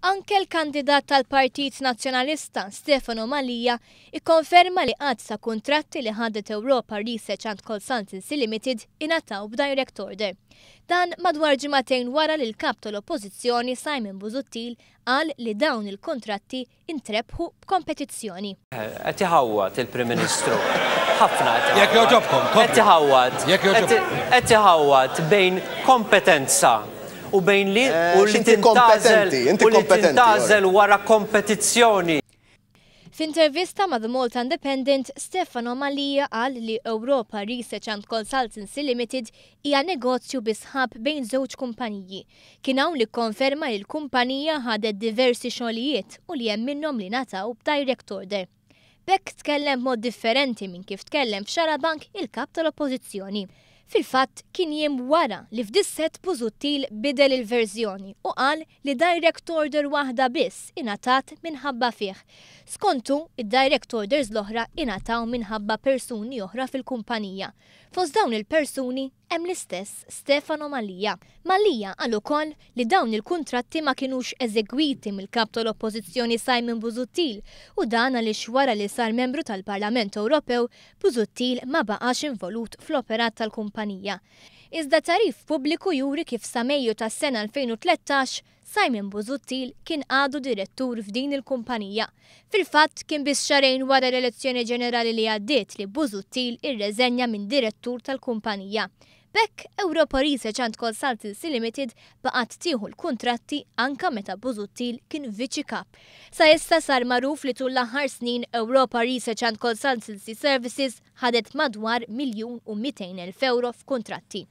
Anke l-kandidat tal-Partit Nazzjonalista Stefano Mallia ikkonferma li qatt ta' kuntratti li ħadet Europa Research Consultancy Ltd ingħataw b'direct order. Dan madwar ġimagħtejn wara li l-kap tal-Oppożizzjoni Simon Busuttil qal li dawn il-kontratti intrebħu b'kompetizzjoni. Qed iħawwad il-Prim Ministru. Ħafna Jekk jogħġobkom, qed iħawwad bejn kompetenza u bejn li tintażel wara kompetizzjoni. F'intervista ma' The Malta Independent, Stefano Mallia qal li Europa Research Consultancy Limited hija negozju bisħab bejn żewġ kumpaniji. Kien hawn li kkonferma li l-kumpanija ħadet diversi xogħlijiet u li hemm minnhom li ngħataw b'direct order. Bekk tkellem mod differenti minn kif tkellem f'Xarabank il-kap tal-Oppożizzjoni. Fil-fatt kien jiem wara li f'disset Busuttil bidel il-verżjoni u qal li direct order waħda biss ingħatat minħabba fih. Skontu, id-direct orders l-oħra ingħataw minħabba persuni oħra fil-kumpanija. Fost dawn il-persuni hemm l-istess Stefano Mallia. Mallia qal ukoll li dawn il-kuntratti ma kinux eżegwiti mill-kap tal-Oppożizzjoni Simon Busuttil u dan għaliex wara li sar membru tal-Parlament Ewropew, Busuttil ma baqax involut fl-operat tal-kumpanija. Iżda tarif pubbliku juri kif sa Mejju tas-sena 2013 Simon Busuttil kien għadu direttur f'din il-kumpanija. Fil-fatt kien biss xarejn wara l-elezzjoni ġenerali li għaddiet li Busuttil irreżenja minn direttur tal-kumpanija. Bekk Europa Research Consultancy Limited baqgħet tieħu l-kuntratti anke meta Busuttil kien viċi kap. Sa issa sar magħruf li tul l-aħħar snin Europa Research Consultancy Services ħadet madwar €1,200,000 f'kuntratti.